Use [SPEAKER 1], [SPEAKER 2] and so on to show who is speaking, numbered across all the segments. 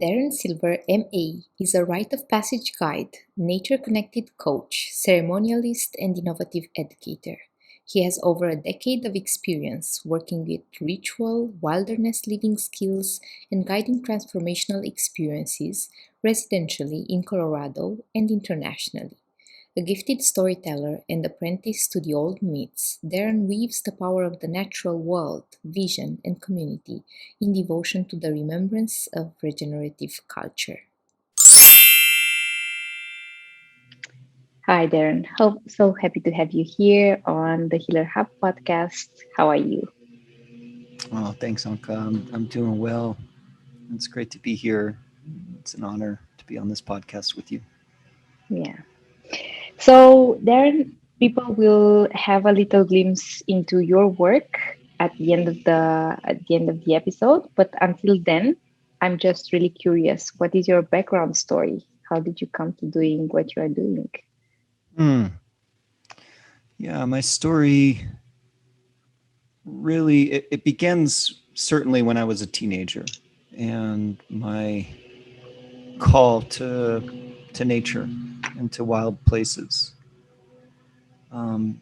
[SPEAKER 1] Darren Silver, MA, is a rite of passage guide, nature-connected coach, ceremonialist, and innovative educator. He has over a decade of experience working with ritual, wilderness living skills, and guiding transformational experiences residentially in Colorado and internationally. A gifted storyteller and apprentice to the old myths, Darren weaves the power of the natural world, vision, and community in devotion to the remembrance of regenerative culture.
[SPEAKER 2] Hi, Darren. So happy to have you here on the Healer Hub podcast. How are you?
[SPEAKER 3] Oh, thanks, Anca. I'm doing well. It's great to be here. It's an honor to be on this podcast with you.
[SPEAKER 2] Yeah. So, Darren, people will have a little glimpse into your work at the end of the episode. But until then, I'm just really curious. What is your background story? How did you come to doing what you are doing?
[SPEAKER 3] Hmm. Yeah, my story really it begins certainly when I was a teenager, and my call to nature and to wild places. Um,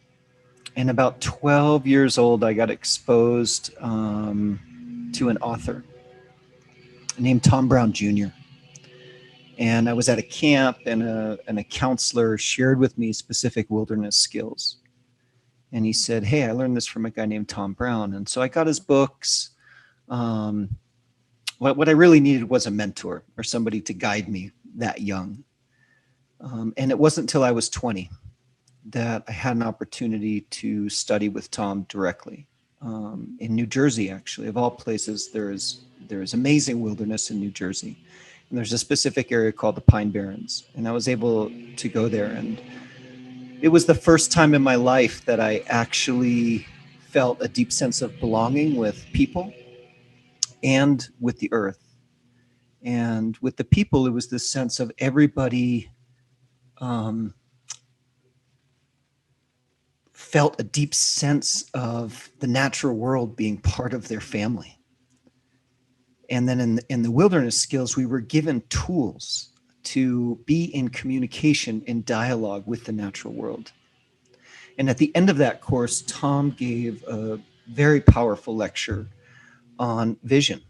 [SPEAKER 3] and about 12 years old, I got exposed to an author named Tom Brown Jr. And I was at a camp, and a counselor shared with me specific wilderness skills. And he said, "Hey, I learned this from a guy named Tom Brown." And so I got his books. Um, what I really needed was a mentor or somebody to guide me that young. And it wasn't until I was 20 that I had an opportunity to study with Tom directly in New Jersey. Actually, of all places, there is amazing wilderness in New Jersey, and there's a specific area called the Pine Barrens, and I was able to go there, and it was the first time in my life that I actually felt a deep sense of belonging with people and with the earth. And with the people, it was this sense of everybody um, felt a deep sense of the natural world being part of their family. And then in the wilderness skills, we were given tools to be in communication, in dialogue with the natural world. And at the end of that course, Tom gave a very powerful lecture on vision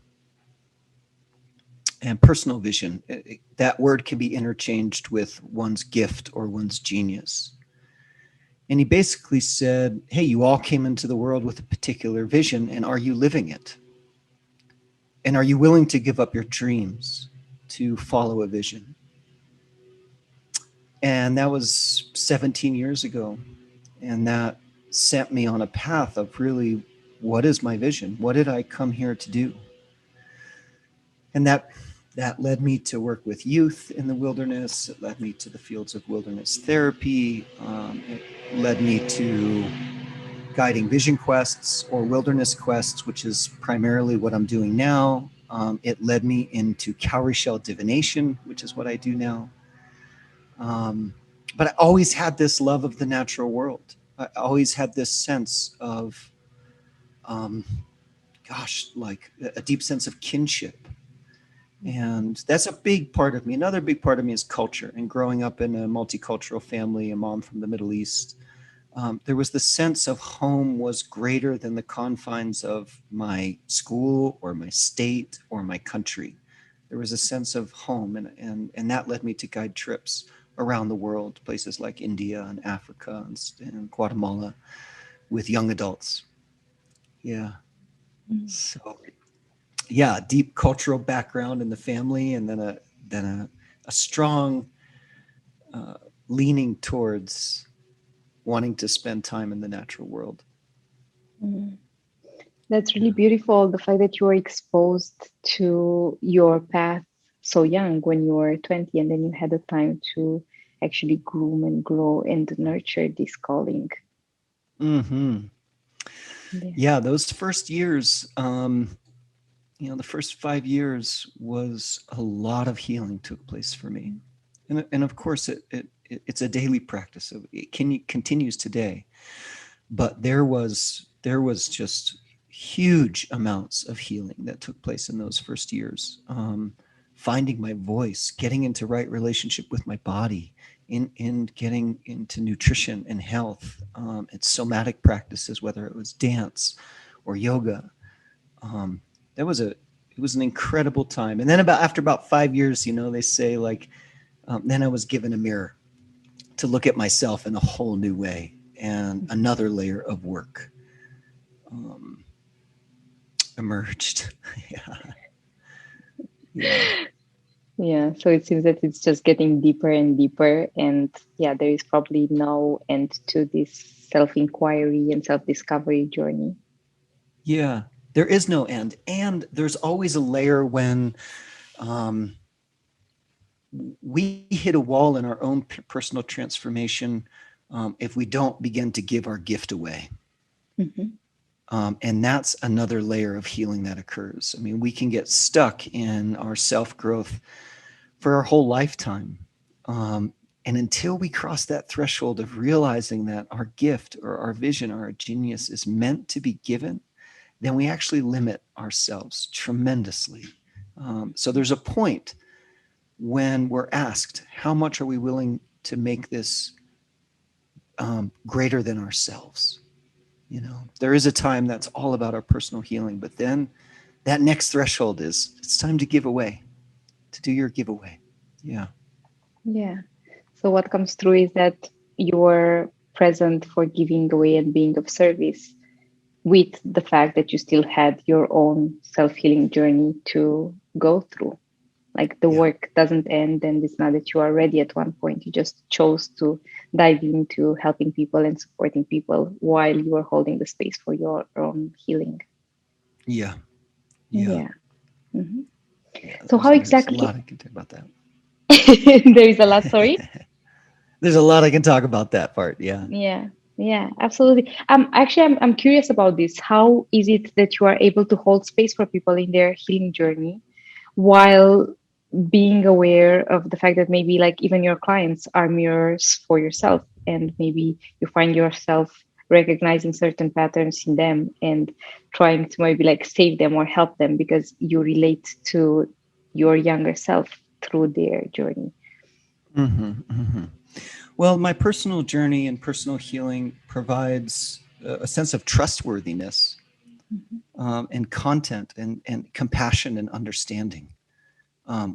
[SPEAKER 3] and personal vision. That word can be interchanged with one's gift or one's genius. And he basically said, "Hey, you all came into the world with a particular vision, and are you living it? And are you willing to give up your dreams to follow a vision?" And that was 17 years ago. And that sent me on a path of really, what is my vision? What did I come here to do? And that led me to work with youth in the wilderness. It led me to the fields of wilderness therapy. It led me to guiding vision quests or wilderness quests, which is primarily what I'm doing now. It led me into cowrie shell divination, which is what I do now. But I always had this love of the natural world. I always had this sense of, um, like a deep sense of kinship. And that's a big part of me. Another big part of me is culture. And growing up in a multicultural family, a mom from the Middle East, there was the sense of home was greater than the confines of my school or my state or my country. There was a sense of home, and that led me to guide trips around the world, places like India and Africa and Guatemala with young adults. Yeah.
[SPEAKER 2] Mm.
[SPEAKER 3] So yeah, deep cultural background in the family, and then a strong uh, leaning towards wanting to spend time in the natural world.
[SPEAKER 2] Mm. That's really
[SPEAKER 3] Yeah.
[SPEAKER 2] beautiful. The fact that you were exposed to your path so young when you were 20, and then you had the time to actually groom and grow and nurture this calling.
[SPEAKER 3] Hmm.
[SPEAKER 2] Yeah.
[SPEAKER 3] Yeah, those first years, the first 5 years was a lot of healing took place for me, and of course it's a daily practice. It continues today, but there was just huge amounts of healing that took place in those first years. finding my voice, getting into right relationship with my body, in getting into nutrition and health, and somatic practices, whether it was dance or yoga. Um, that was a it was an incredible time. And then after about 5 years, they say like, then I was given a mirror to look at myself in a whole new way, and another layer of work um, emerged. Yeah, yeah,
[SPEAKER 2] Yeah, so it seems that it's just getting deeper and deeper. And yeah, there is probably no end to this self-inquiry and self-discovery journey.
[SPEAKER 3] yeah. There is no end, and there's always a layer when um, we hit a wall in our own personal transformation if we don't begin to give our gift away.
[SPEAKER 2] Mm-hmm.
[SPEAKER 3] And that's another layer of healing that occurs. I mean, we can get stuck in our self growth for our whole lifetime. And until we cross that threshold of realizing that our gift or our vision or our genius is meant to be given, then we actually limit ourselves tremendously. So there's a point when we're asked, how much are we willing to make this greater than ourselves? There is a time that's all about our personal healing, but then that next threshold is it's time to give away, to do your giveaway. Yeah.
[SPEAKER 2] Yeah. So what comes through is that you're present for giving away and being of service, with the fact that you still had your own self-healing journey to go through. Like the
[SPEAKER 3] Yeah.
[SPEAKER 2] work doesn't end, and it's not that you are ready at one point. You just chose to dive into helping people and supporting people while you are holding the space for your own healing.
[SPEAKER 3] Yeah. Yeah.
[SPEAKER 2] Yeah. Mhm.
[SPEAKER 3] Yeah.
[SPEAKER 2] So how
[SPEAKER 3] There's a
[SPEAKER 2] exactly?
[SPEAKER 3] lot I can talk about that.
[SPEAKER 2] There is a lot, sorry.
[SPEAKER 3] There's a lot I can talk about that part. Yeah.
[SPEAKER 2] Yeah, yeah, absolutely. Actually, I'm curious about this. How is it that you are able to hold space for people in their healing journey while being aware of the fact that maybe like even your clients are mirrors for yourself, and maybe you find yourself recognizing certain patterns in them and trying to maybe like save them or help them because you relate to your younger self through their journey.
[SPEAKER 3] Mm-hmm, mm-hmm. Well, my personal journey and personal healing provides a sense of trustworthiness,
[SPEAKER 2] Mhm.
[SPEAKER 3] and content, and compassion and understanding.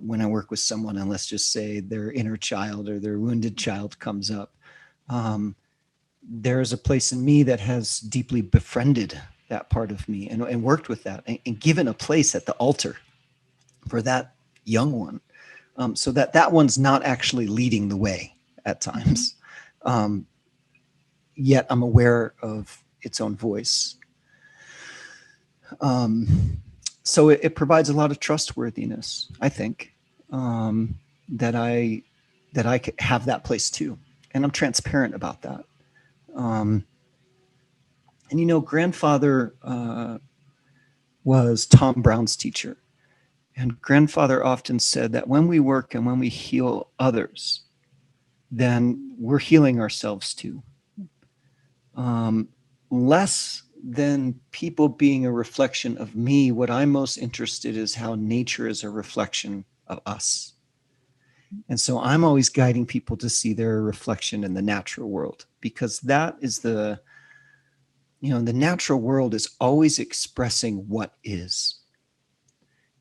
[SPEAKER 3] When I work with someone, and let's just say their inner child or their wounded child comes up, um, there is a place in me that has deeply befriended that part of me, and worked with that, and given a place at the altar for that young one, so that that one's not actually leading the way at
[SPEAKER 2] Mhm.
[SPEAKER 3] times. Um, Yet I'm aware of its own voice. Um, so it provides a lot of trustworthiness, I think, um, that I have that place too, and I'm transparent about that. Um, and grandfather was Tom Brown's teacher, and grandfather often said that when we work and when we heal others, then we're healing ourselves too. Um, Less than people being a reflection of me, what I'm most interested in is how nature is a reflection of us. And so I'm always guiding people to see their reflection in the natural world, because that is the natural world is always expressing what is.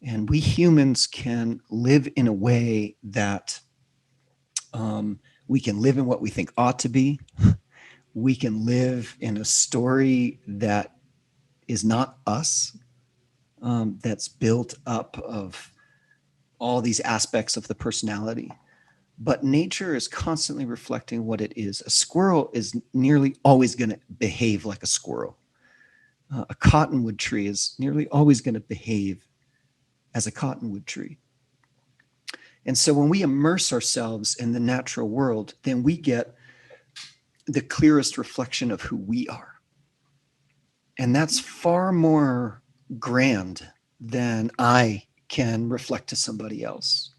[SPEAKER 3] And we humans can live in a way that we can live in what we think ought to be. We can live in a story that is not us, that's built up of all these aspects of the personality. But nature is constantly reflecting what it is. A squirrel is nearly always going to behave like a squirrel. A cottonwood tree is nearly always going to behave as a cottonwood tree. And so when we immerse ourselves in the natural world, then we get the clearest reflection of who we are. And that's far more grand than I can reflect to somebody else.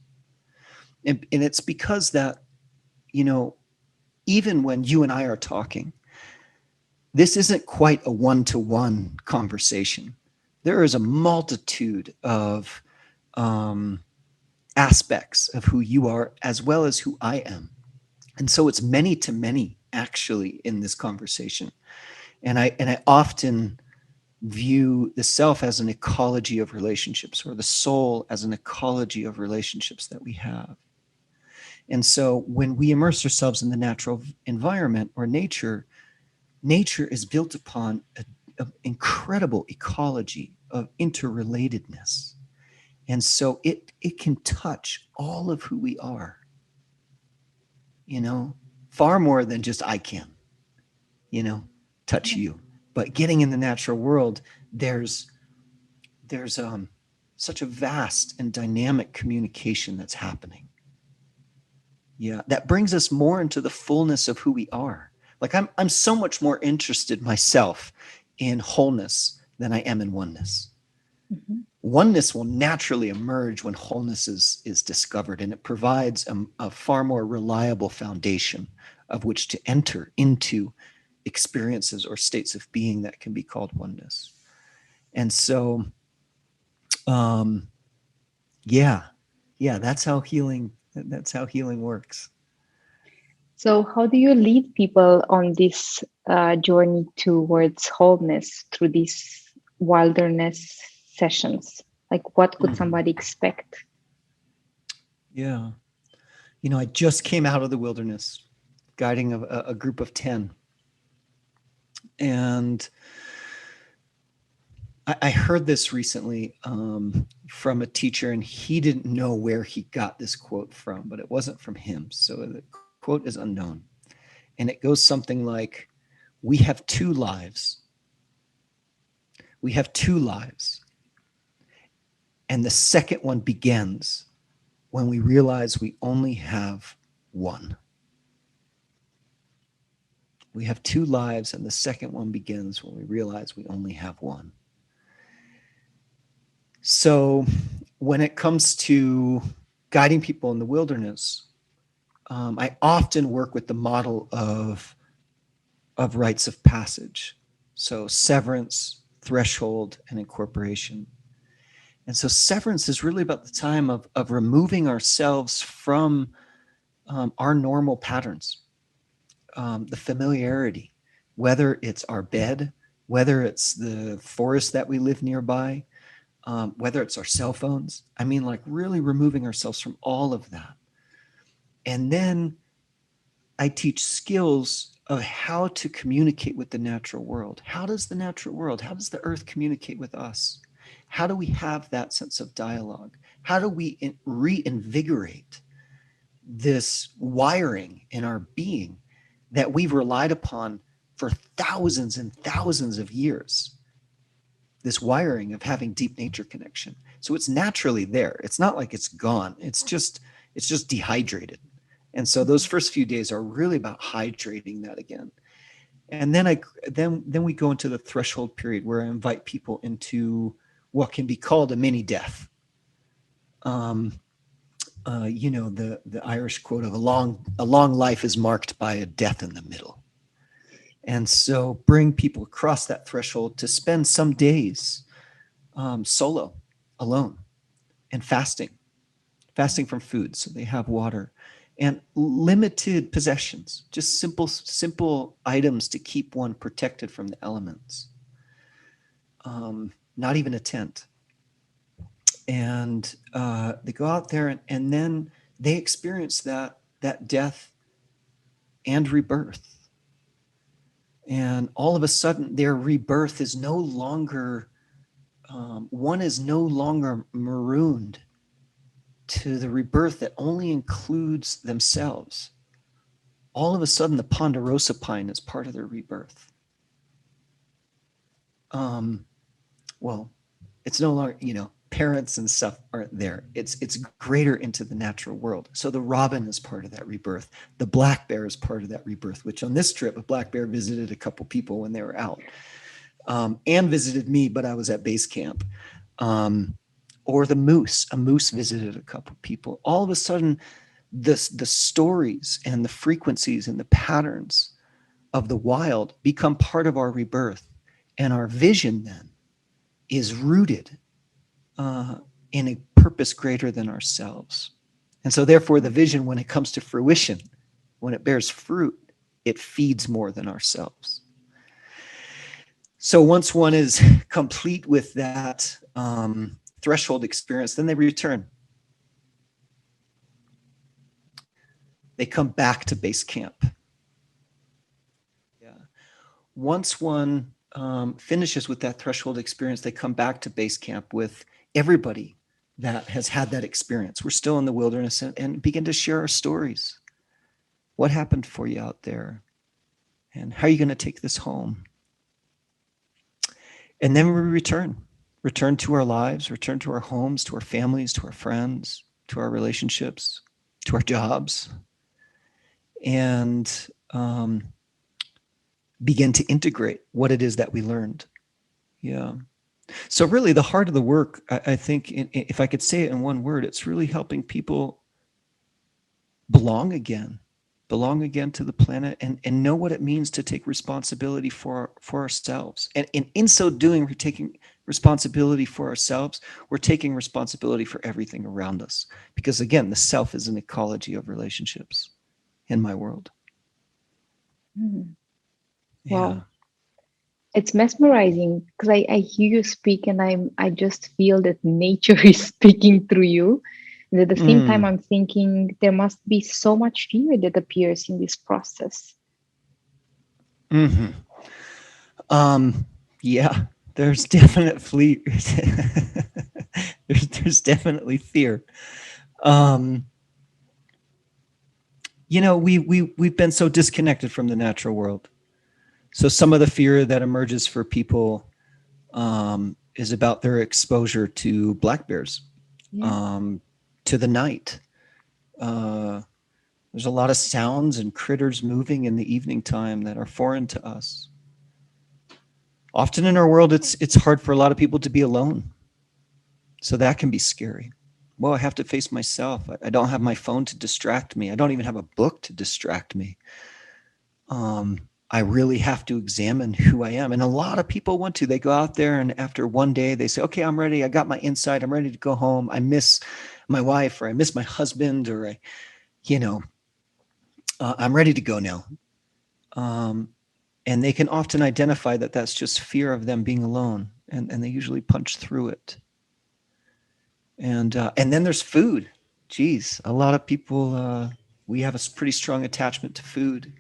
[SPEAKER 3] And it's because that, you know, even when you and I are talking, this isn't quite a one-to-one conversation. There is a multitude of um, aspects of who you are as well as who I am. And so it's many to many actually in this conversation. And I often view the self as an ecology of relationships, or the soul as an ecology of relationships that we have. And so when we immerse ourselves in the natural environment or nature, nature is built upon an incredible ecology of interrelatedness. And so it can touch all of who we are, you know, far more than just I can, you know, touch you. But getting in the natural world, there's such a vast and dynamic communication that's happening. Yeah, that brings us more into the fullness of who we are. Like I'm so much more interested myself in wholeness than I am in oneness.
[SPEAKER 2] Mhm.
[SPEAKER 3] Oneness will naturally emerge when wholeness is discovered, and it provides a far more reliable foundation of which to enter into experiences or states of being that can be called oneness. And so, um, yeah, yeah, that's how healing works.
[SPEAKER 2] So, how do you lead people on this journey towards wholeness through these wilderness sessions? Like, what could
[SPEAKER 3] Mhm.
[SPEAKER 2] somebody expect?
[SPEAKER 3] Yeah. I just came out of the wilderness guiding a group of 10. And I heard this recently from a teacher, and he didn't know where he got this quote from, but it wasn't from him. So the quote is unknown. And it goes something like, we have two lives. We have two lives. And the second one begins when we realize we only have one. We have two lives, and the second one begins when we realize we only have one. So, when it comes to guiding people in the wilderness, I often work with the model of rites of passage. So, severance, threshold, and incorporation. And so, severance is really about the time of removing ourselves from our normal patterns, the familiarity, whether it's our bed, whether it's the forest that we live nearby, whether it's our cell phones. I mean, like really removing ourselves from all of that. And then I teach skills of how to communicate with the natural world. How does the natural world, how does the earth communicate with us? How do we have that sense of dialogue? How do we reinvigorate this wiring in our being that we've relied upon for thousands and thousands of years? This wiring of having deep nature connection. So it's naturally there. It's not like it's gone. It's just dehydrated. And so those first few days are really about hydrating that again. And then we go into the threshold period where I invite people into what can be called a mini death. Um, the Irish quote of a long life is marked by a death in the middle. And so bring people across that threshold to spend some days solo, alone, and fasting from food, so they have water, and limited possessions, just simple items to keep one protected from the elements. Not even a tent. And they go out there, and then they experience that death and rebirth. And all of a sudden, their rebirth is no longer one is no longer marooned to the rebirth that only includes themselves. All of a sudden, the ponderosa pine is part of their rebirth. Um, well, it's no longer, parents and stuff aren't there. It's greater into the natural world. So the robin is part of that rebirth. The black bear is part of that rebirth, which on this trip, a black bear visited a couple people when they were out, and visited me, but I was at base camp. Or a moose visited a couple people. All of a sudden, the stories and the frequencies and the patterns of the wild become part of our rebirth. And our vision then is rooted in a purpose greater than ourselves. And so therefore the vision, when it comes to fruition, when it bears fruit, it feeds more than ourselves. So once one is complete with that threshold experience, then they return. They come back to base camp. Yeah. Once one finishes with that threshold experience, they come back to base camp with everybody that has had that experience. We're still in the wilderness, and begin to share our stories. What happened for you out there? And how are you going to take this home? And then we return to our lives, return to our homes, to our families, to our friends, to our relationships, to our jobs, and begin to integrate what it is that we learned. Yeah. So really the heart of the work, I think, if I could say it in one word, it's really helping people belong again to the planet, and know what it means to take responsibility for ourselves. And in so doing, we're taking responsibility for ourselves. We're taking responsibility for everything around us. Because again, the self is an ecology of relationships in my world.
[SPEAKER 2] Mm.
[SPEAKER 3] Yeah.
[SPEAKER 2] Wow. It's mesmerizing because I hear you speak and I just feel that nature is speaking through you. And at the same time, I'm thinking there must be so much fear that appears in this process.
[SPEAKER 3] Mm-hmm. Yeah, there's definitely there's definitely fear. We've been so disconnected from the natural world. So some of the fear that emerges for people is about their exposure to black bears,
[SPEAKER 2] Yeah.
[SPEAKER 3] to the night. There's a lot of sounds and critters moving in the evening time that are foreign to us. Often in our world, it's hard for a lot of people to be alone. So that can be scary. Well, I have to face myself. I don't have my phone to distract me. I don't even have a book to distract me. I really have to examine who I am. And a lot of people want to. They go out there, and after one day, they say, okay, I'm ready. I got my insight. I'm ready to go home. I miss my wife, or I miss my husband, or I'm ready to go now. And they can often identify that that's just fear of them being alone. And they usually punch through it. And then there's food. Geez, a lot of people, we have a pretty strong attachment to food.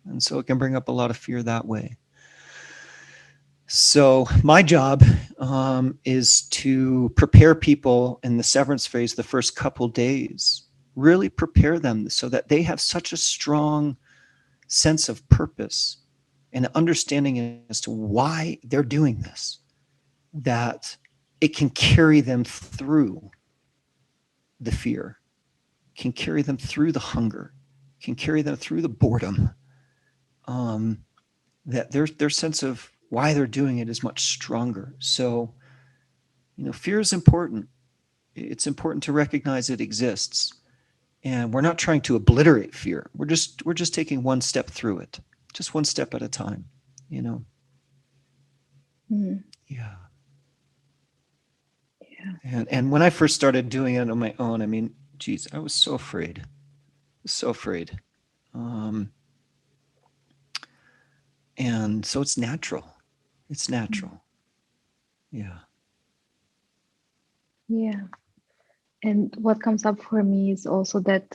[SPEAKER 3] And so it can bring up a lot of fear that way. So my job is to prepare people in the severance phase, the first couple days, really prepare them so that they have such a strong sense of purpose and understanding as to why they're doing this, that it can carry them through the fear, can carry them through the hunger, can carry them through the boredom. That their sense of why they're doing it is much stronger. So, fear is important. It's important to recognize it exists, and we're not trying to obliterate fear. We're just taking one step through it, just one step at a time.
[SPEAKER 2] Mm.
[SPEAKER 3] Yeah.
[SPEAKER 2] Yeah.
[SPEAKER 3] And when I first started doing it on my own, I mean, geez, I was so afraid, so afraid. And so it's natural. It's natural. Yeah.
[SPEAKER 2] Yeah. And what comes up for me is also that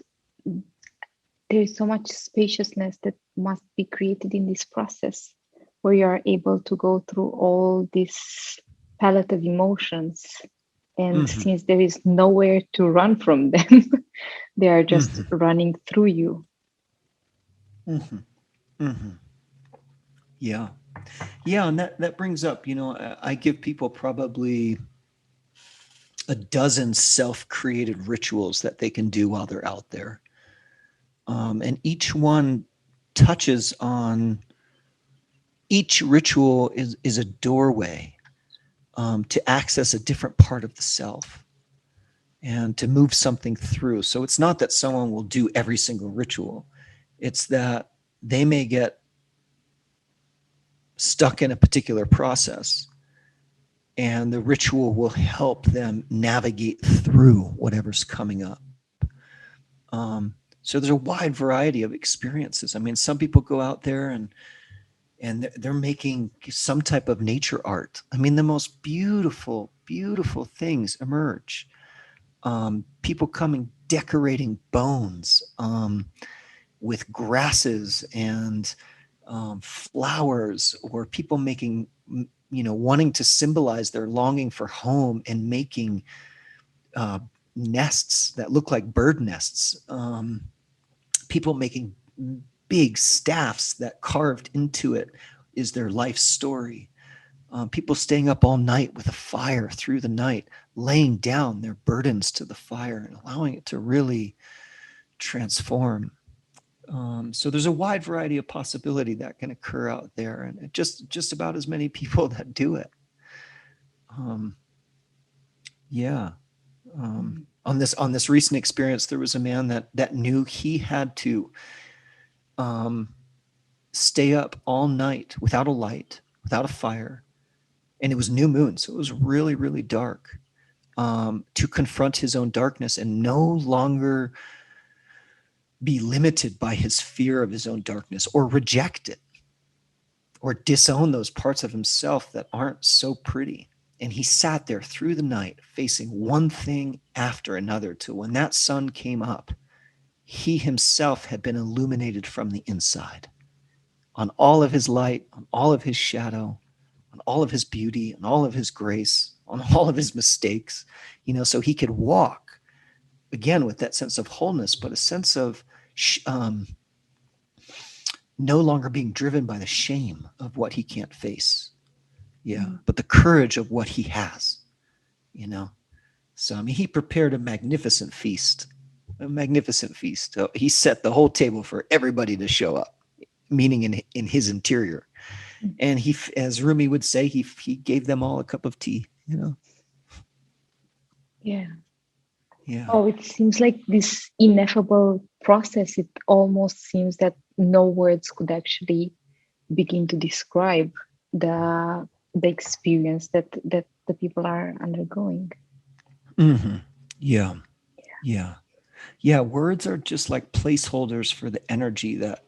[SPEAKER 2] there is so much spaciousness that must be created in this process where you are able to go through all this palette of emotions. And
[SPEAKER 3] Mm-hmm.
[SPEAKER 2] since there is nowhere to run from them, they are just
[SPEAKER 3] Mm-hmm.
[SPEAKER 2] running through you.
[SPEAKER 3] Mm-hmm. Mm-hmm. Yeah. Yeah. And that brings up, I give people probably a dozen self-created rituals that they can do while they're out there. And each one touches on, each ritual is a doorway to access a different part of the self and to move something through. So it's not that someone will do every single ritual. It's that they may get stuck in a particular process, and the ritual will help them navigate through whatever's coming up. So there's a wide variety of experiences. I mean, some people go out there and they're making some type of nature art. I mean, the most beautiful, beautiful things emerge. People coming decorating bones with grasses and flowers, or people making, wanting to symbolize their longing for home and making uh, nests that look like bird nests. People making big staffs that carved into it is their life story. People staying up all night with a fire through the night, laying down their burdens to the fire and allowing it to really transform. So there's a wide variety of possibility that can occur out there, and just about as many people that do it. Yeah. On this recent experience, there was a man that knew he had to stay up all night without a light, without a fire, and it was new moon, so it was really, really dark. To confront his own darkness and no longer be limited by his fear of his own darkness, or reject it, or disown those parts of himself that aren't so pretty. And he sat there through the night, facing one thing after another, till when that sun came up, he himself had been illuminated from the inside, on all of his light, on all of his shadow, on all of his beauty, on all of his grace, on all of his mistakes, so he could walk again with that sense of wholeness, but a sense of no longer being driven by the shame of what he can't face. Yeah. But the courage of what he has, So, I mean, he prepared a magnificent feast. So he set the whole table for everybody to show up, meaning in his interior. And he, as Rumi would say, he gave them all a cup of tea,
[SPEAKER 2] Yeah.
[SPEAKER 3] Yeah.
[SPEAKER 2] Oh, it seems like this ineffable process. It almost seems that no words could actually begin to describe the experience that the people are undergoing.
[SPEAKER 3] Mm-hmm. Yeah. Yeah. Yeah. Words are just like placeholders for the energy that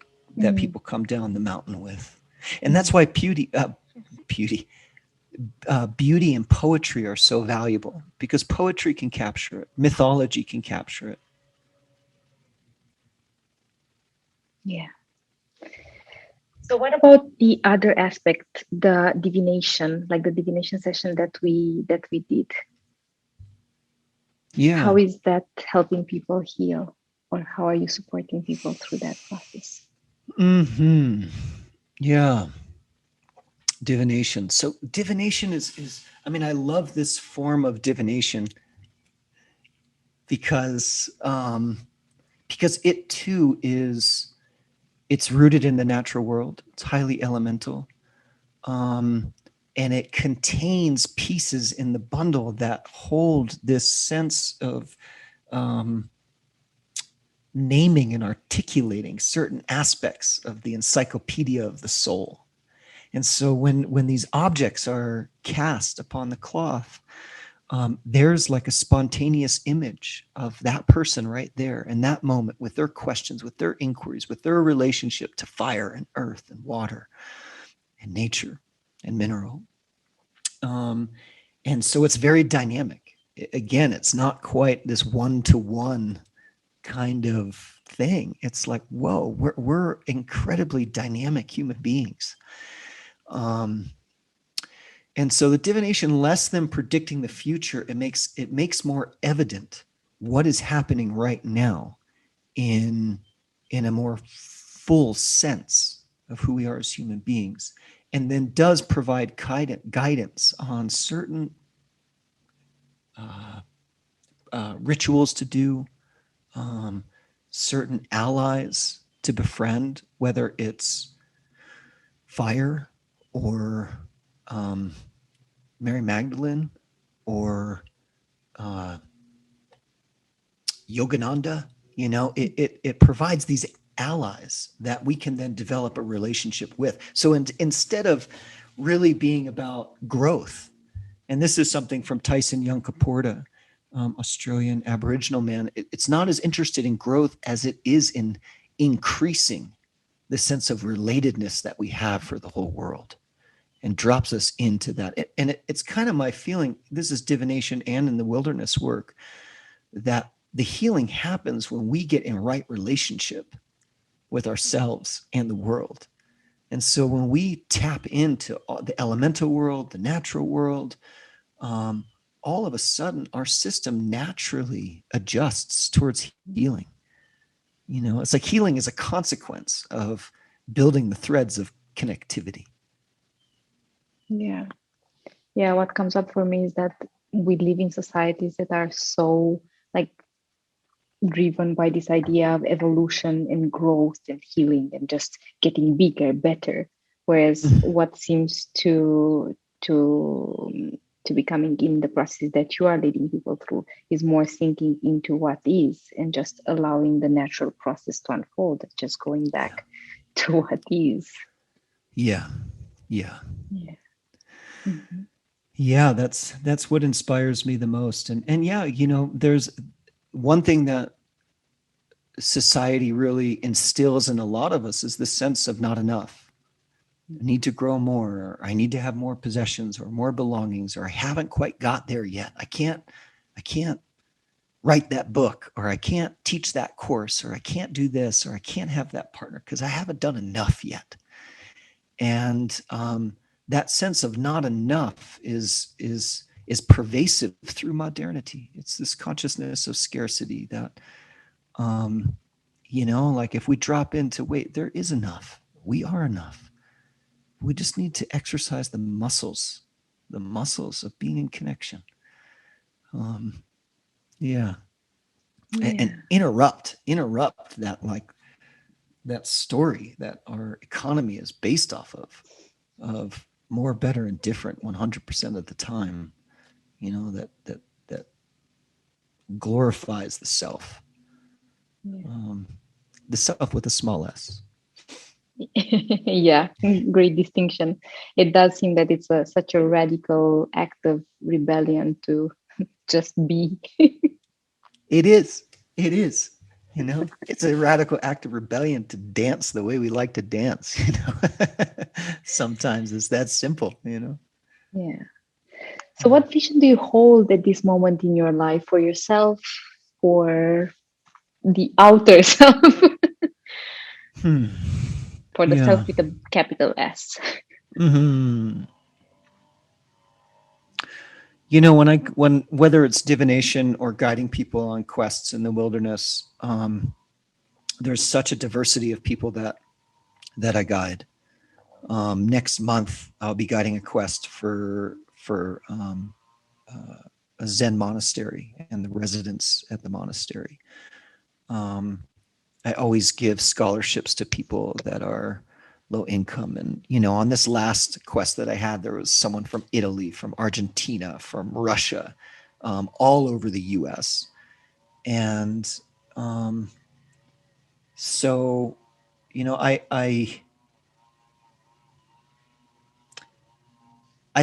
[SPEAKER 3] people come down the mountain with. And that's why beauty and poetry are so valuable, because poetry can capture it. Mythology can capture it.
[SPEAKER 2] Yeah. So what about the other aspect, the divination, like the divination session that we did?
[SPEAKER 3] Yeah.
[SPEAKER 2] How is that helping people heal, or how are you supporting people through that process?
[SPEAKER 3] Yeah. Divination. So divination is I mean, I love this form of divination because it too it's rooted in the natural world. It's highly elemental. And it contains pieces in the bundle that hold this sense of naming and articulating certain aspects of the encyclopedia of the soul. And so when these objects are cast upon the cloth, there's like a spontaneous image of that person right there in that moment, with their questions, with their inquiries, with their relationship to fire and earth and water and nature and mineral. And so it's very dynamic. Again, it's not quite this one-to-one kind of thing. It's like, whoa, we're incredibly dynamic human beings. And so the divination, less than predicting the future, it makes more evident what is happening right now in a more full sense of who we are as human beings, and then does provide guidance on certain rituals to do, certain allies to befriend, whether it's fire or Mary Magdalene or Yogananda. It provides these allies that we can then develop a relationship with. So instead of really being about growth And this is something from Tyson Yunkaporta, Australian Aboriginal man. It's not as interested in growth as it is in increasing the sense of relatedness that we have for the whole world, and drops us into that. And it's kind of my feeling, this is divination and in the wilderness work, that the healing happens when we get in right relationship with ourselves and the world. And so when we tap into the elemental world, the natural world, all of a sudden our system naturally adjusts towards healing. You know, it's like healing is a consequence of building the threads of connectivity.
[SPEAKER 2] Yeah. Yeah, what comes up for me is that we live in societies that are so like driven by this idea of evolution and growth and healing and just getting bigger, better. Whereas what seems to be coming in the process that you are leading people through is more sinking into what is and just allowing the natural process to unfold, just going back to what is.
[SPEAKER 3] Yeah. Yeah.
[SPEAKER 2] Yeah. Mhm.
[SPEAKER 3] Yeah, that's what inspires me the most. And yeah, you know, there's one thing that society really instills in a lot of us is the sense of not enough. I need to grow more, or I need to have more possessions or more belongings, or I haven't quite got there yet. I can't write that book, or I can't teach that course, or I can't do this, or I can't have that partner because I haven't done enough yet. And that sense of not enough is pervasive through modernity. It's this consciousness of scarcity that, um, you know, like if we drop into, wait, there is enough. We are enough. We just need to exercise the muscles of being in connection. Um, yeah, and
[SPEAKER 2] Yeah.
[SPEAKER 3] interrupt that, like that story that our economy is based off of more, better, and different 100% of the time. You know, that glorifies the self,
[SPEAKER 2] Yeah.
[SPEAKER 3] um, the self with a small s.
[SPEAKER 2] Yeah, great distinction. It does seem that it's such a radical act of rebellion to just be.
[SPEAKER 3] It is. It is. You know, it's a radical act of rebellion to dance the way we like to dance. You know, sometimes it's that simple. You know.
[SPEAKER 2] Yeah. So, what vision do you hold at this moment in your life for yourself, for the outer self,
[SPEAKER 3] Hmm.
[SPEAKER 2] for the
[SPEAKER 3] Yeah.
[SPEAKER 2] self with a capital S?
[SPEAKER 3] Hmm. You know, when whether it's divination or guiding people on quests in the wilderness, there's such a diversity of people that I guide. Next month, I'll be guiding a quest for a Zen monastery and the residents at the monastery. Um, I always give scholarships to people that are low income. And, you know, on this last quest that I had, there was someone from Italy, from Argentina, from Russia, all over the US. And um, so, you know, I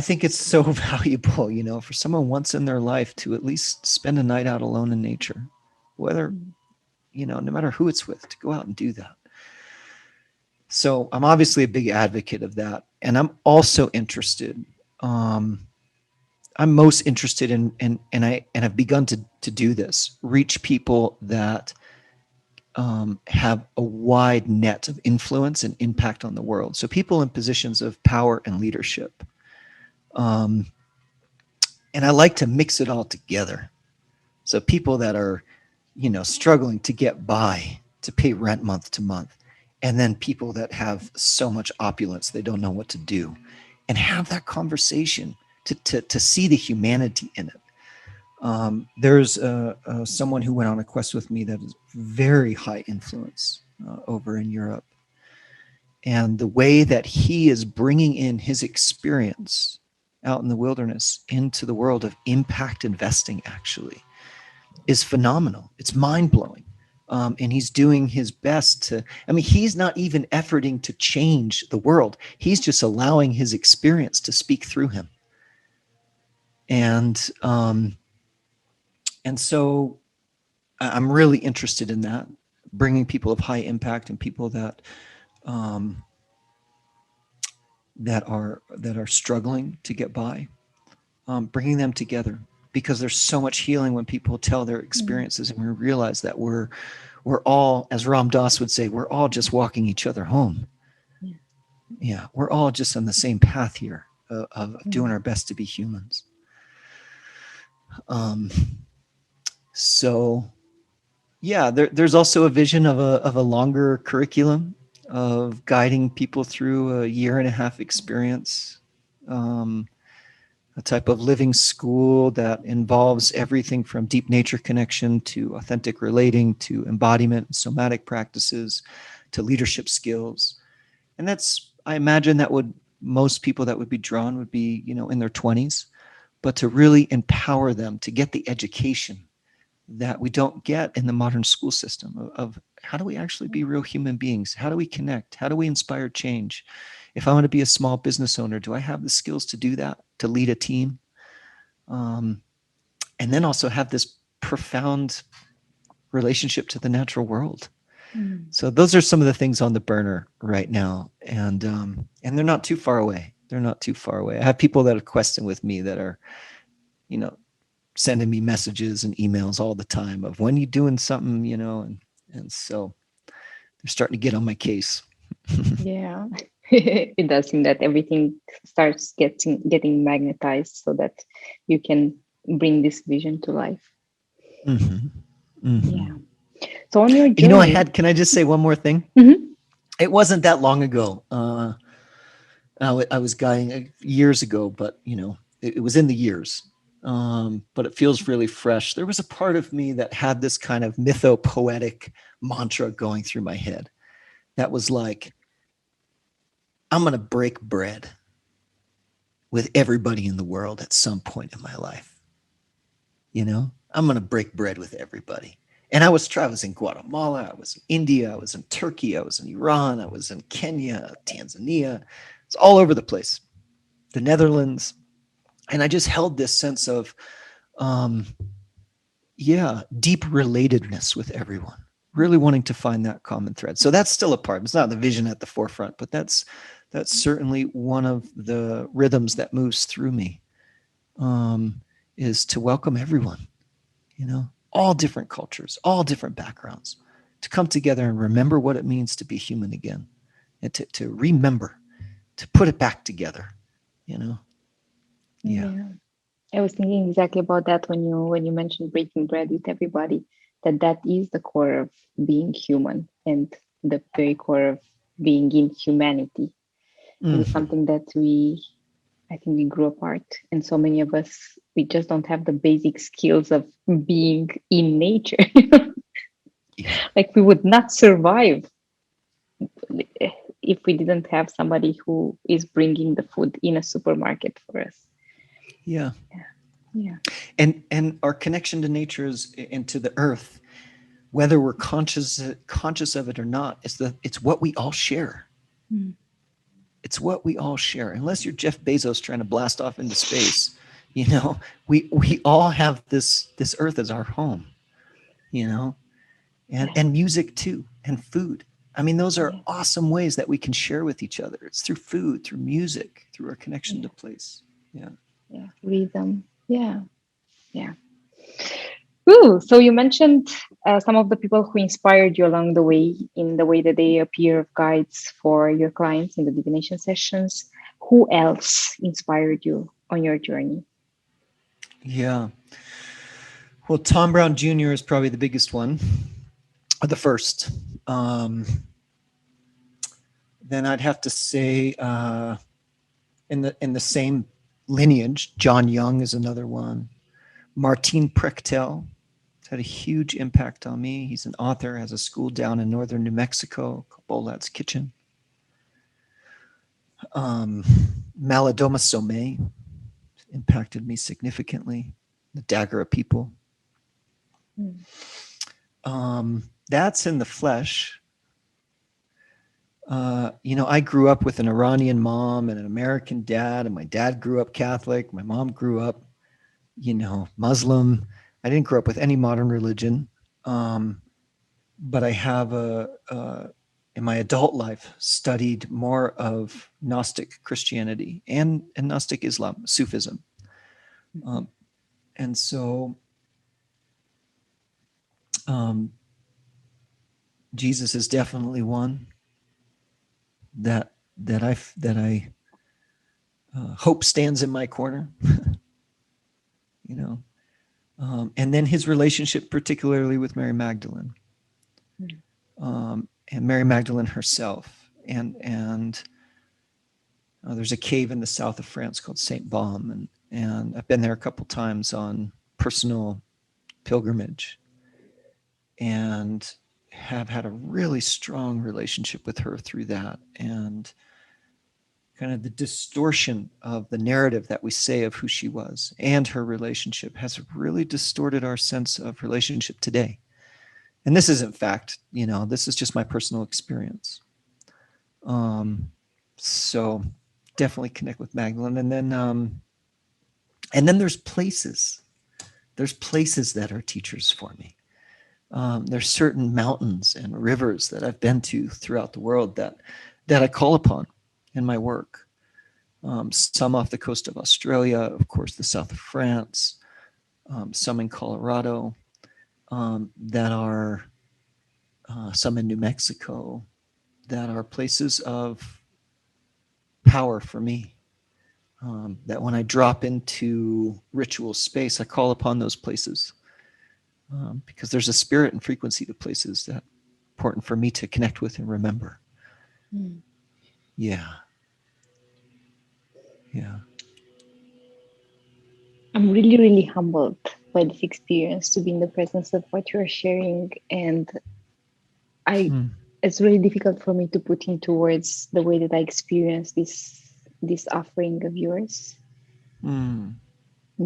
[SPEAKER 3] think it's so valuable, you know, for someone once in their life to at least spend a night out alone in nature, whether, you know, no matter who it's with, to go out and do that. So I'm obviously a big advocate of that. And I'm also interested, um, I'm most interested and I've begun to do this, reach people that have a wide net of influence and impact on the world. So people in positions of power and leadership. Um, and I like to mix it all together. So people that are, you know, struggling to get by, to pay rent month to month, and then people that have so much opulence they don't know what to do, and have that conversation to see the humanity in it. There's someone who went on a quest with me that is very high influence over in Europe, and the way that he is bringing in his experience out in the wilderness into the world of impact investing actually is phenomenal. It's mind blowing. And he's doing his best to, I mean, he's not even efforting to change the world. He's just allowing his experience to speak through him. And so I'm really interested in that, bringing people of high impact and people that that are struggling to get by, bringing them together, because there's so much healing when people tell their experiences, and we realize that we're all, as Ram Dass would say, we're all just walking each other home. Yeah, we're all just on the same path here of doing our best to be humans. So yeah, there's also a vision of a longer curriculum of guiding people through a 1.5 year experience, a type of living school that involves everything from deep nature connection to authentic relating to embodiment and somatic practices to leadership skills. And that's, I imagine that most people that would be drawn would be, in their 20s, but to really empower them to get the education that we don't get in the modern school system of how do we actually be real human beings? How do we connect? How do we inspire change? If I want to be a small business owner, do I have the skills to do that, to lead a team? And then also have this profound relationship to the natural world. So those are some of the things on the burner right now. And they're not too far away. They're not too far away. I have people that are questing with me that are, sending me messages and emails all the time of when you doing something, and so they're starting to get on my case.
[SPEAKER 2] Yeah. It does seem that everything starts getting magnetized so that you can bring this vision to life. Yeah. So on your journey,
[SPEAKER 3] Can I just say one more thing? It wasn't that long ago. I was guiding years ago, but it was in the years. But it feels really fresh. There was a part of me that had this kind of mythopoetic mantra going through my head that was like, I'm going to break bread with everybody in the world at some point in my life. I'm going to break bread with everybody. And I was in Guatemala, I was in India, I was in Turkey, I was in Iran, I was in Kenya, Tanzania. It's all over the place. The Netherlands. And I just held this sense of, deep relatedness with everyone, really wanting to find that common thread. So that's still a part. It's not the vision at the forefront, but that's certainly one of the rhythms that moves through me, is to welcome everyone, all different cultures, all different backgrounds, to come together and remember what it means to be human again, and to remember, to put it back together,
[SPEAKER 2] yeah. I was thinking exactly about that when you mentioned breaking bread with everybody, that is the core of being human and the very core of being in humanity. It is something that I think we grew apart, and so many of us, we just don't have the basic skills of being in nature. Like we would not survive if we didn't have somebody who is bringing the food in a supermarket for us.
[SPEAKER 3] Yeah.
[SPEAKER 2] Yeah.
[SPEAKER 3] And our connection to nature and to the earth, whether we're conscious of it or not, it's what we all share. It's what we all share. Unless you're Jeff Bezos trying to blast off into space, we all have this earth as our home, and music too, and food. I mean, those are awesome ways that we can share with each other. It's through food, through music, through our connection to place. Yeah.
[SPEAKER 2] Rhythm. Yeah. Ooh, so you mentioned some of the people who inspired you along the way in the way that they appear of guides for your clients in the divination sessions. Who else inspired you on your journey?
[SPEAKER 3] Yeah. Well, Tom Brown Jr. is probably the biggest one, or the first. Then I'd have to say, in the same lineage, John Young is another one. Martin Prechtel had a huge impact on me. He's an author, has a school down in northern New Mexico called Bolad's Kitchen. Malidoma Somé impacted me significantly. The Dagger of People. That's in the flesh. I grew up with an Iranian mom and an American dad, and my dad grew up Catholic. My mom grew up Muslim. I didn't grow up with any modern religion, but I have in my adult life studied more of Gnostic Christianity and Gnostic Islam, Sufism, and so um, Jesus is definitely one that I hope stands in my corner. you know, and then his relationship, particularly with Mary Magdalene, and Mary Magdalene herself, and there's a cave in the south of France called Saint Baume, and I've been there a couple times on personal pilgrimage, and have had a really strong relationship with her through that, and kind of the distortion of the narrative that we say of who she was and her relationship has really distorted our sense of relationship today. And this isn't fact, this is just my personal experience. So definitely connect with Magdalene. And then there's places that are teachers for me. There's certain mountains and rivers that I've been to throughout the world that I call upon in my work. Some off the coast of Australia, of course, the south of France, some in Colorado, that are some in New Mexico, that are places of power for me. That when I drop into ritual space, I call upon those places because there's a spirit and frequency to places that important for me to connect with and remember. Yeah.
[SPEAKER 2] I'm really, really humbled by this experience to be in the presence of what you're sharing. And it's really difficult for me to put into words the way that I experience this offering of yours. I'm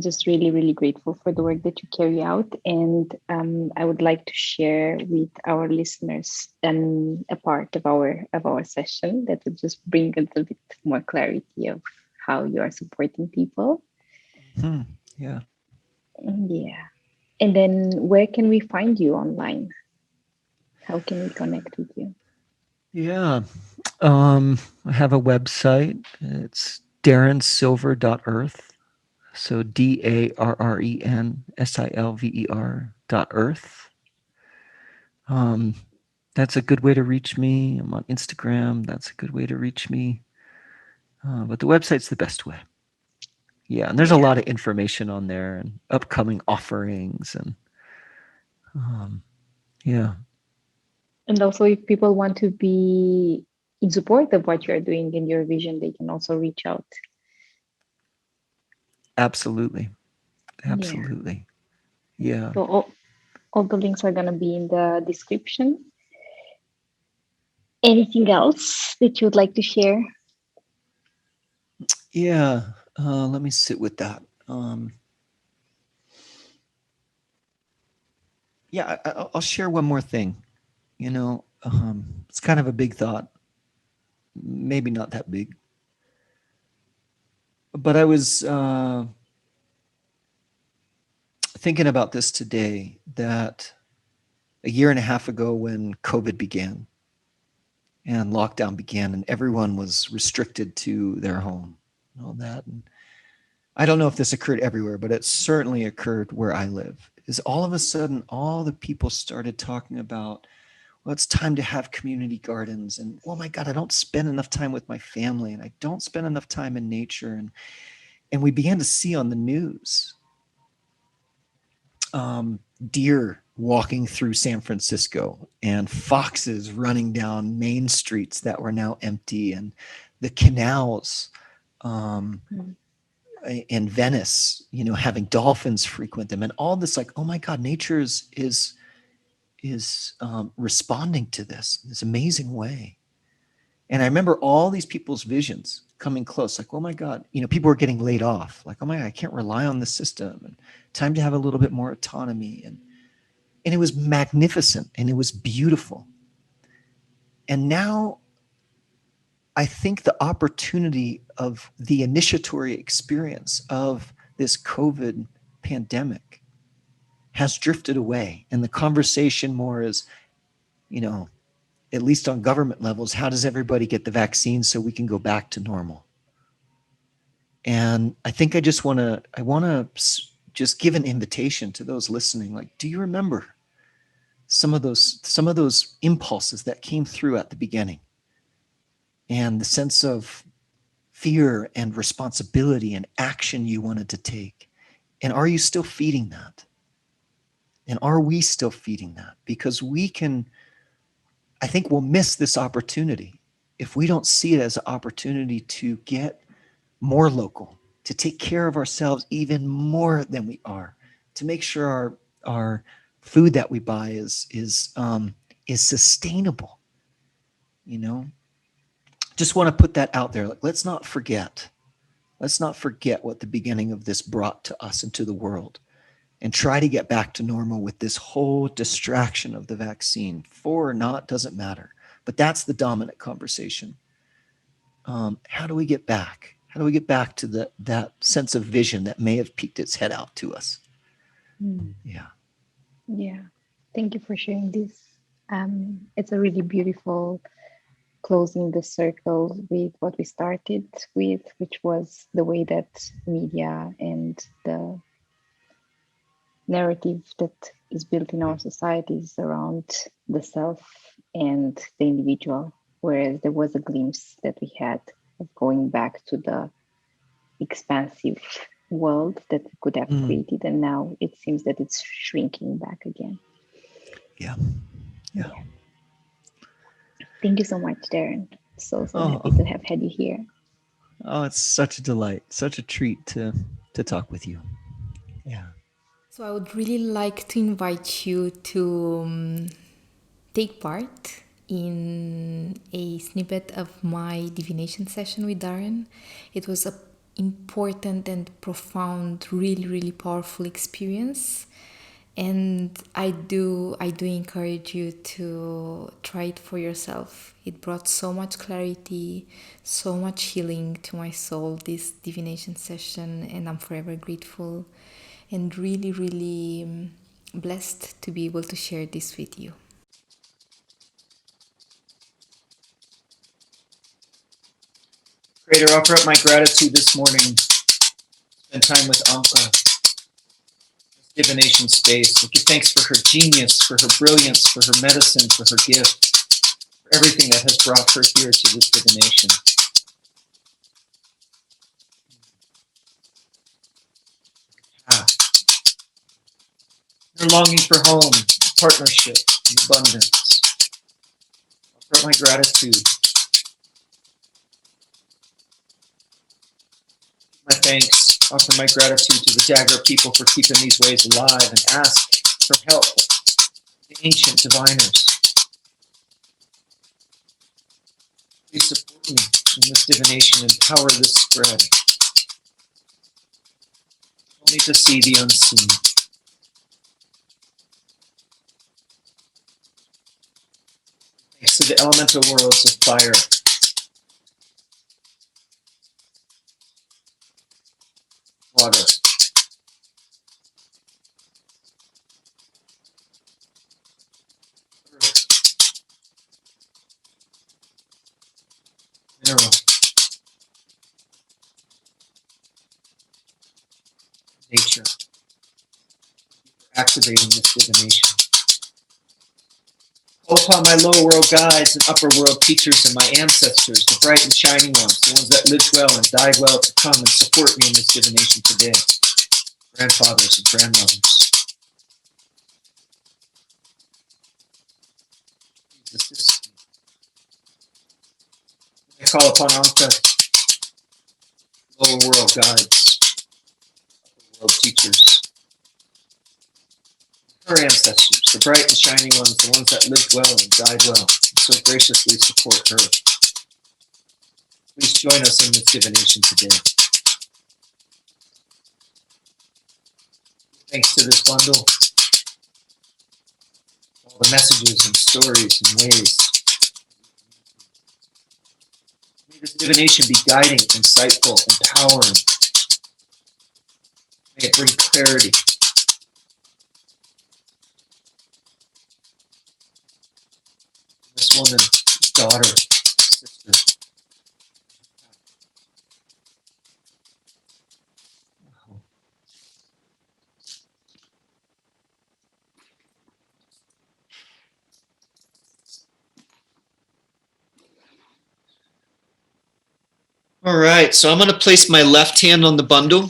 [SPEAKER 2] just really, really grateful for the work that you carry out. And I would like to share with our listeners a part of our session that would just bring a little bit more clarity of how you are supporting people.
[SPEAKER 3] Yeah.
[SPEAKER 2] Yeah. And then where can we find you online? How can we connect with you?
[SPEAKER 3] Yeah. I have a website. It's darrensilver.earth. So DARRENSILVER.earth. That's a good way to reach me. I'm on Instagram. That's a good way to reach me. But the website's the best way. Yeah, and there's a lot of information on there and upcoming offerings and yeah.
[SPEAKER 2] And also, if people want to be in support of what you're doing in your vision, they can also reach out.
[SPEAKER 3] Absolutely. Yeah.
[SPEAKER 2] So all the links are going to be in the description. Anything else that you would like to share?
[SPEAKER 3] Yeah. Let me sit with that. Yeah, I'll share one more thing. It's kind of a big thought. Maybe not that big. But I was thinking about this today, that a year and a half ago when COVID began and lockdown began and everyone was restricted to their home and all that. And I don't know if this occurred everywhere, but it certainly occurred where I live. Is all of a sudden all the people started talking about, well, it's time to have community gardens, and oh my God, I don't spend enough time with my family, and I don't spend enough time in nature. And we began to see on the news deer walking through San Francisco and foxes running down main streets that were now empty, and the canals in Venice, having dolphins frequent them, and all this, like, oh my God, nature is responding to this amazing way. And I remember all these people's visions coming close, like, oh my God, people were getting laid off, like, oh my God, I can't rely on the system, and time to have a little bit more autonomy. And it was magnificent and it was beautiful. And now I think the opportunity of the initiatory experience of this COVID pandemic has drifted away, and the conversation more is, at least on government levels, how does everybody get the vaccine so we can go back to normal? And I think I want to just give an invitation to those listening. Like, do you remember some of those impulses that came through at the beginning, and the sense of fear and responsibility and action you wanted to take? And are you still feeding that? And are we still feeding that? Because I think we'll miss this opportunity if we don't see it as an opportunity to get more local, to take care of ourselves even more than we are, to make sure our food that we buy is sustainable. Just want to put that out there. Like, let's not forget what the beginning of this brought to us and to the world, and try to get back to normal with this whole distraction of the vaccine. For or not, doesn't matter. But that's the dominant conversation. How do we get back? How do we get back to that sense of vision that may have peeked its head out to us? Yeah.
[SPEAKER 2] Yeah. Thank you for sharing this. It's a really beautiful closing the circle with what we started with, which was the way that media and the narrative that is built in our societies around the self and the individual, whereas there was a glimpse that we had of going back to the expansive world that we could have created, and now it seems that it's shrinking back again.
[SPEAKER 3] Yeah.
[SPEAKER 2] Thank you so much, Darren. So happy to have had you here.
[SPEAKER 3] Oh, it's such a delight, such a treat to talk with you. Yeah.
[SPEAKER 1] So I would really like to invite you to take part in a snippet of my divination session with Darren. It was an important and profound, really, really powerful experience. And I do encourage you to try it for yourself. It brought so much clarity, so much healing to my soul, this divination session, and I'm forever grateful and really, really blessed to be able to share this with you.
[SPEAKER 3] Creator, offer up my gratitude this morning. Spend time with Anca. Divination space. We give thanks for her genius, for her brilliance, for her medicine, for her gift, for everything that has brought her here to this divination. Her longing for home, partnership, and abundance. Offer up my gratitude. My thanks. Offer my gratitude to the Dagger people for keeping these ways alive, and ask for help the ancient diviners. Please support me in this divination and power this spread. Help me to see the unseen. Thanks to the elemental worlds of fire, water, earth, mineral, nature, for activating this divination. Call upon my lower world guides and upper world teachers and my ancestors, the bright and shining ones, the ones that lived well and died well, to come and support me in this divination today. Grandfathers and grandmothers. Please assist me. I call upon Anca, lower world guides, upper world teachers, her ancestors, the bright and shining ones, the ones that lived well and died well, and so graciously support her. Please join us in this divination today. Thanks to this bundle, all the messages and stories and ways. May this divination be guiding, insightful, empowering. May it bring clarity. This woman, daughter, sister. All right, so I'm going to place my left hand on the bundle.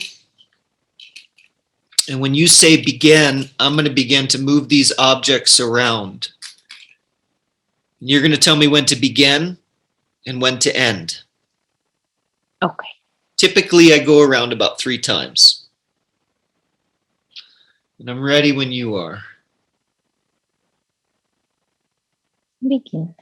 [SPEAKER 3] And when you say begin, I'm going to begin to move these objects around. You're going to tell me when to begin and when to end.
[SPEAKER 2] Okay.
[SPEAKER 3] Typically, I go around about 3 times. And I'm ready when you are.
[SPEAKER 2] Begin.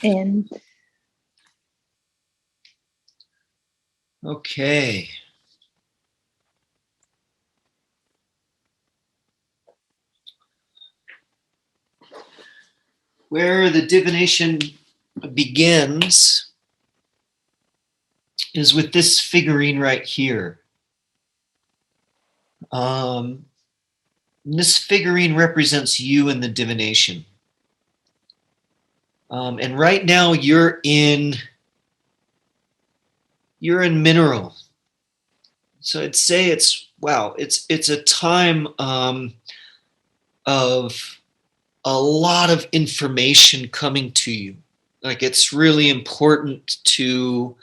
[SPEAKER 2] And
[SPEAKER 3] okay. Where the divination begins is with this figurine right here. This figurine represents you in the divination. And right now you're in mineral. So I'd say it's a time of a lot of information coming to you. Like, it's really important to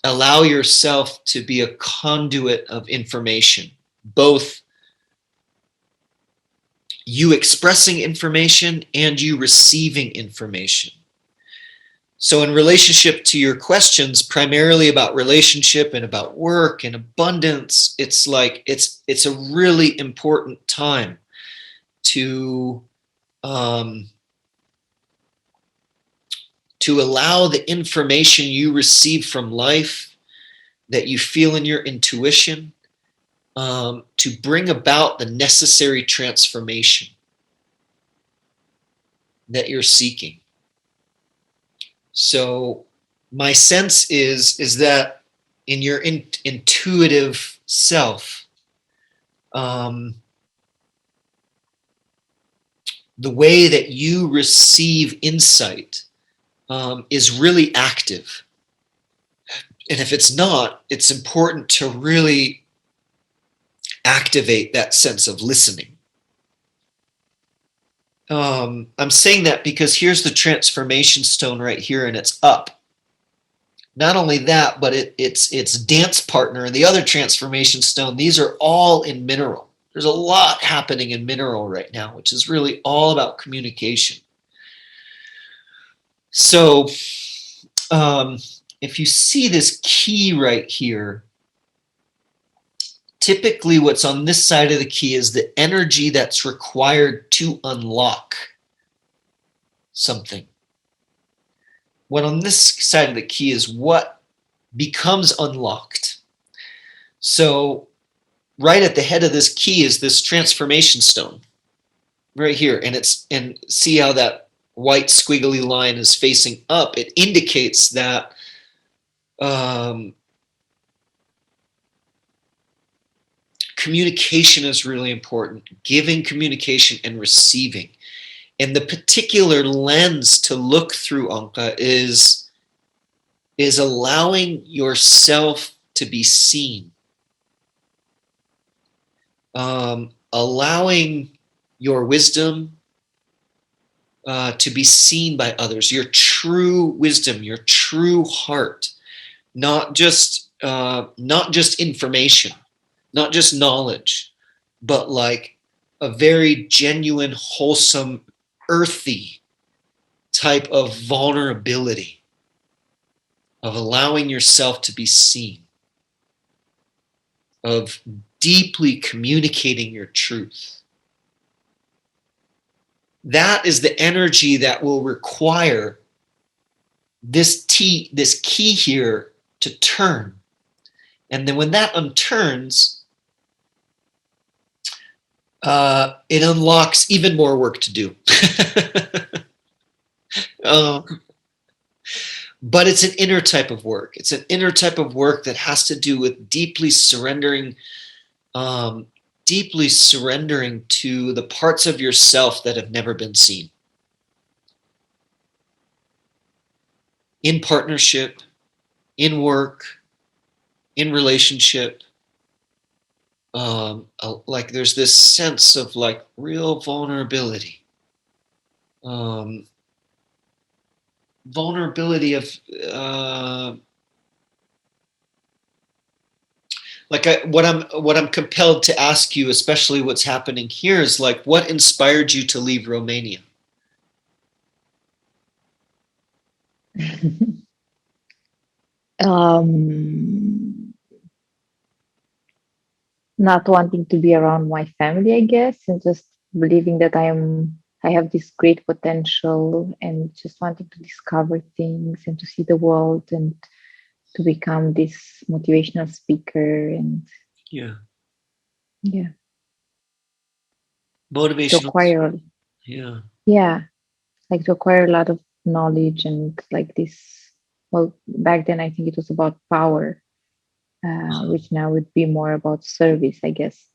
[SPEAKER 3] allow yourself to be a conduit of information, both you expressing information and you receiving information. So in relationship to your questions, primarily about relationship and about work and abundance, it's like it's a really important time to allow the information you receive from life, that you feel in your intuition, to bring about the necessary transformation that you're seeking. So my sense is that in your intuitive self, the way that you receive insight is really active. And if it's not, it's important to really activate that sense of listening. I'm saying that because here's the transformation stone right here, and it's up. Not only that, but it's dance partner and the other transformation stone. These are all in mineral. There's a lot happening in mineral right now, which is really all about communication. So if you see this key right here, typically what's on this side of the key is the energy that's required to unlock something. What on this side of the key is what becomes unlocked. So right at the head of this key is this transformation stone right here. And see how that white squiggly line is facing up. It indicates that communication is really important, giving communication and receiving. And the particular lens to look through, Anca, is allowing yourself to be seen, allowing your wisdom to be seen by others, your true wisdom, your true heart, not just information, not just knowledge, but like a very genuine, wholesome, earthy type of vulnerability, of allowing yourself to be seen, of deeply communicating your truth. That is the energy that will require this key here to turn. And then when that unturns, it unlocks even more work to do.
[SPEAKER 4] But it's an inner type of work. It's an inner type of work that has to do with deeply surrendering to the parts of yourself that have never been seen. In partnership, in work, in relationship. Like there's this sense of like real vulnerability. Vulnerability of what I'm compelled to ask you, especially what's happening here, is like, what inspired you to leave Romania?
[SPEAKER 2] Not wanting to be around my family, I guess, and just believing that I have this great potential, and just wanting to discover things and to see the world and to become this motivational speaker and
[SPEAKER 4] Yeah.
[SPEAKER 2] yeah, to
[SPEAKER 4] Motivational.
[SPEAKER 2] acquire
[SPEAKER 4] Yeah.
[SPEAKER 2] yeah, like to acquire a lot of knowledge and like this. Well, back then I think it was about power, which now would be more about service, I guess.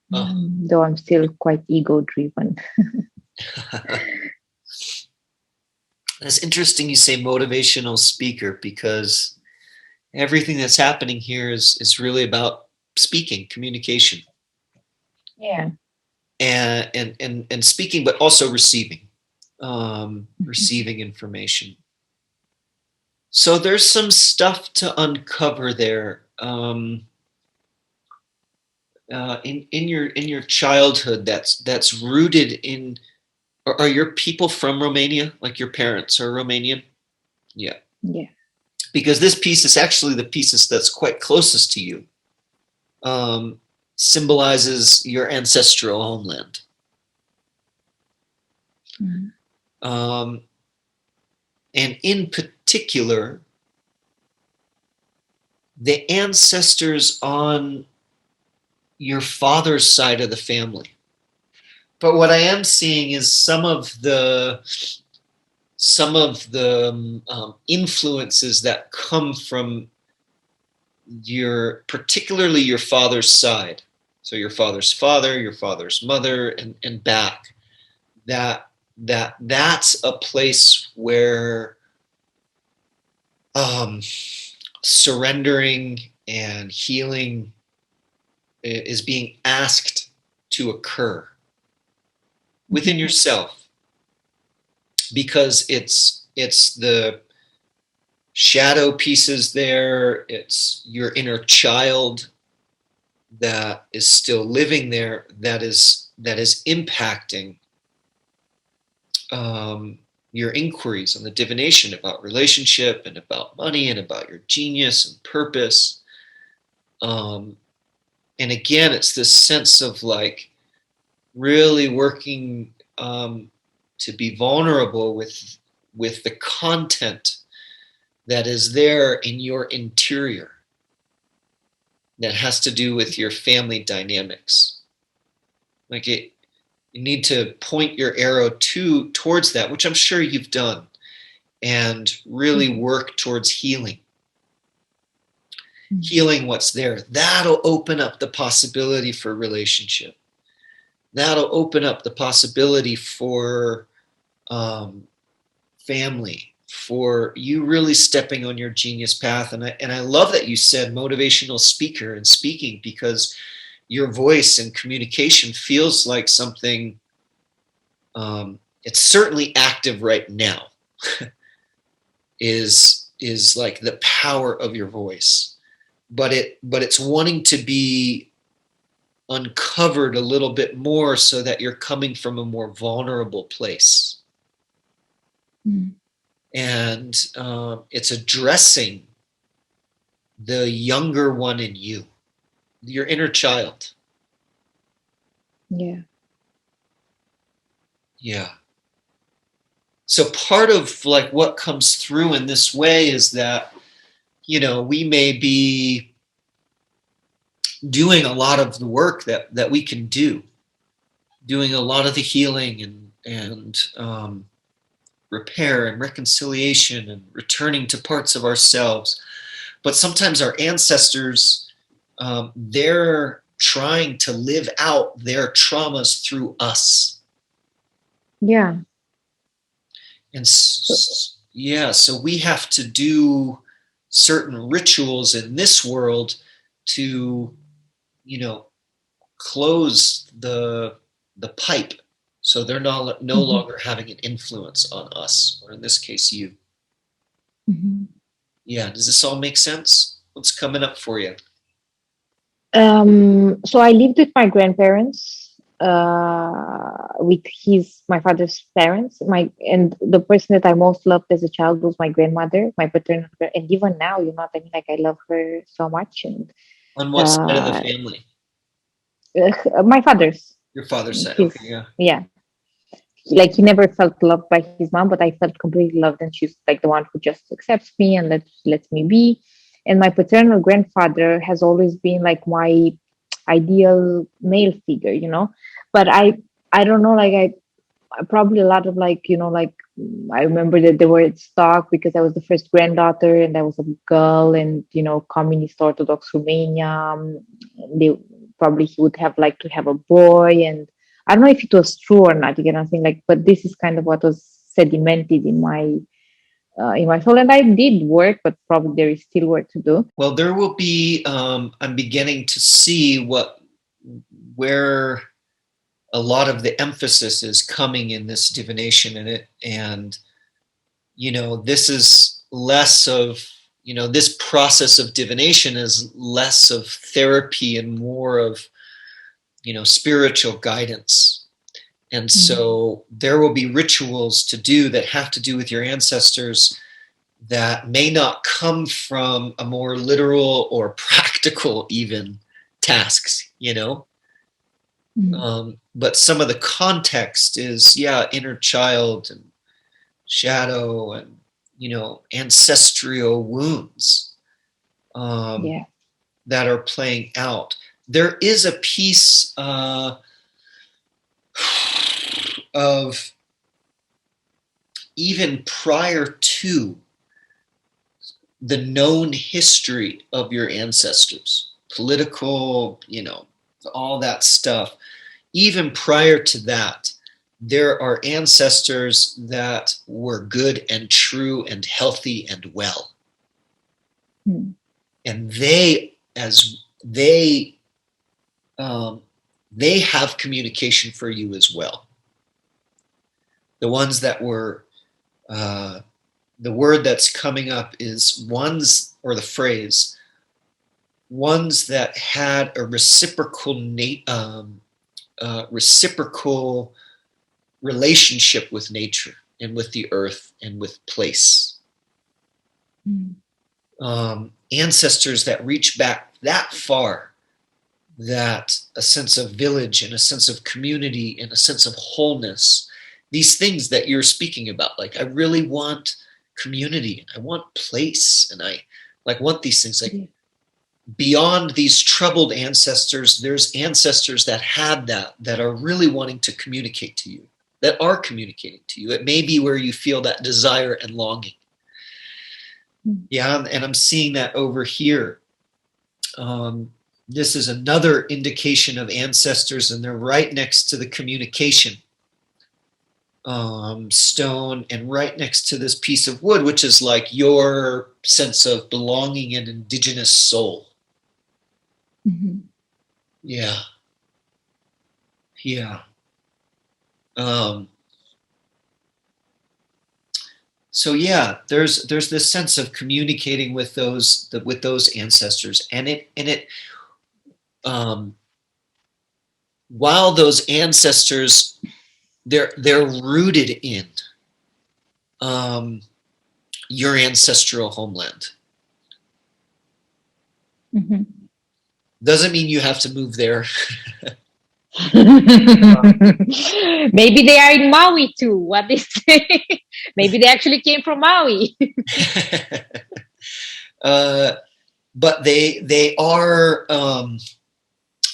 [SPEAKER 2] Though I'm still quite ego driven.
[SPEAKER 4] That's interesting you say motivational speaker, because everything that's happening here is really about speaking, communication.
[SPEAKER 2] Yeah.
[SPEAKER 4] And speaking, but also receiving. Receiving information. So there's some stuff to uncover there. In your childhood that's rooted in. Are your people from Romania? Like your parents are Romanian? Yeah.
[SPEAKER 2] Yeah.
[SPEAKER 4] Because this piece is actually the piece that's quite closest to you. Symbolizes your ancestral homeland.
[SPEAKER 2] Mm-hmm.
[SPEAKER 4] And in particular, the ancestors on your father's side of the family. But what I am seeing is some of the influences that come from particularly your father's side. So your father's father, your father's mother, and back. That's a place where surrendering and healing is being asked to occur within yourself, because it's the shadow pieces there, it's your inner child that is still living there, that is impacting your inquiries on the divination about relationship and about money and about your genius and purpose. And again, it's this sense of like really working to be vulnerable with the content that is there in your interior that has to do with your family dynamics. Like you need to point your arrow towards that, which I'm sure you've done, and really work towards healing. Healing what's there. That'll open up the possibility for relationship. That'll open up the possibility for family, for you really stepping on your genius path. And I love that you said motivational speaker and speaking, because your voice and communication feels like something, it's certainly active right now, is like the power of your voice. But it's wanting to be uncovered a little bit more, so that you're coming from a more vulnerable place. And it's addressing the younger one in you, your inner child.
[SPEAKER 2] Yeah.
[SPEAKER 4] So part of like what comes through in this way is that, we may be doing a lot of the work that we can do, doing a lot of the healing and repair and reconciliation and returning to parts of ourselves. But sometimes our ancestors, they're trying to live out their traumas through us.
[SPEAKER 2] Yeah.
[SPEAKER 4] And so we have to do certain rituals in this world to, close the pipe, so they're no longer having an influence on us, or in this case, you.
[SPEAKER 2] Mm-hmm.
[SPEAKER 4] Yeah, does this all make sense? What's coming up for you?
[SPEAKER 2] So I lived with my grandparents, with my father's parents. And the person that I most loved as a child was my grandmother, my paternal, and even now, like I love her so much. And
[SPEAKER 4] On what side of the family?
[SPEAKER 2] my father's.
[SPEAKER 4] Your father's side.
[SPEAKER 2] His,
[SPEAKER 4] Okay, yeah.
[SPEAKER 2] Yeah. Like he never felt loved by his mom, but I felt completely loved, and she's like the one who just accepts me and lets me be. And my paternal grandfather has always been like my ideal male figure. But I don't know, like I probably a lot of like I remember that they were at stock because I was the first granddaughter and I was a girl, and communist Orthodox Romania. They probably he would have liked to have a boy, and I don't know if it was true or not. But this is kind of what was sedimented in my soul, and I did work, but probably there is still work to do.
[SPEAKER 4] Well, there will be. I'm beginning to see where a lot of the emphasis is coming in this divination in it, and this is less of this process of divination is less of therapy and more of spiritual guidance. And so there will be rituals to do that have to do with your ancestors that may not come from a more literal or practical even tasks, but some of the context is inner child and shadow and ancestral wounds that are playing out. There is a piece of even prior to the known history of your ancestors, political, all that stuff. Even prior to that, there are ancestors that were good and true and healthy and well. And they have communication for you as well. The ones that were, the word that's coming up is ones, or the phrase, ones that had a reciprocal relationship with nature and with the earth and with place. Ancestors that reach back that far, that a sense of village and a sense of community and a sense of wholeness, these things that you're speaking about, like I really want community, I want place, and I want these things. Beyond these troubled ancestors, there's ancestors that had that are really wanting to communicate to you, that are communicating to you. It may be where you feel that desire and longing. Yeah, and I'm seeing that over here. This is another indication of ancestors, and they're right next to the communication stone and right next to this piece of wood, which is like your sense of belonging and indigenous soul. Yeah. So there's this sense of communicating with those ancestors, and it while those ancestors they're rooted in your ancestral homeland. Doesn't mean you have to move there.
[SPEAKER 2] Maybe they are in Maui too. What they say? Maybe they actually came from Maui.
[SPEAKER 4] But they are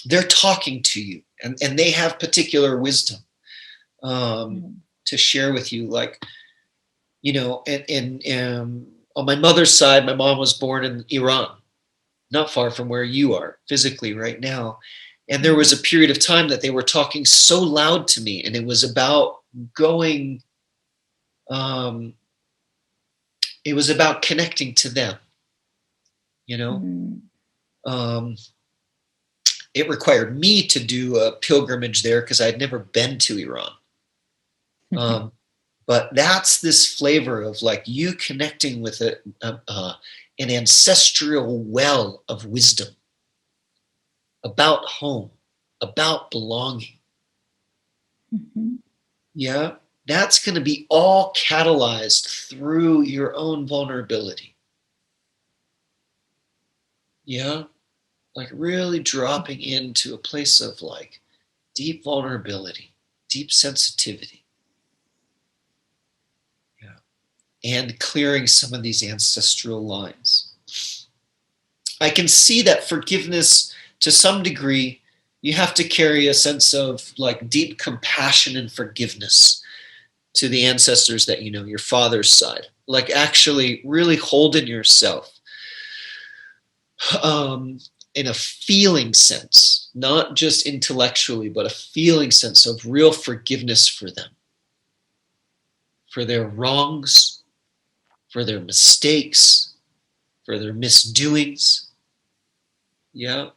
[SPEAKER 4] they're talking to you, and they have particular wisdom to share with you. Like you know, and on my mother's side, my mom was born in Iran, not far from where you are physically right now. And there was a period of time that they were talking so loud to me, and it was about going, um, it was about connecting to them, you know. Um, it required me to do a pilgrimage there because I'd never been to Iran. But that's this flavor of like you connecting with an ancestral well of wisdom about home, about belonging. Yeah, that's going to be all catalyzed through your own vulnerability. Yeah, like really dropping into a place of like deep vulnerability, deep sensitivity. Yeah, and clearing some of these ancestral lines. I can see that forgiveness, to some degree, you have to carry a sense of like deep compassion and forgiveness to the ancestors that you know, your father's side. Like actually really holding yourself in a feeling sense, not just intellectually, but a feeling sense of real forgiveness for them, for their wrongs, for their mistakes, for their misdoings. Yeah.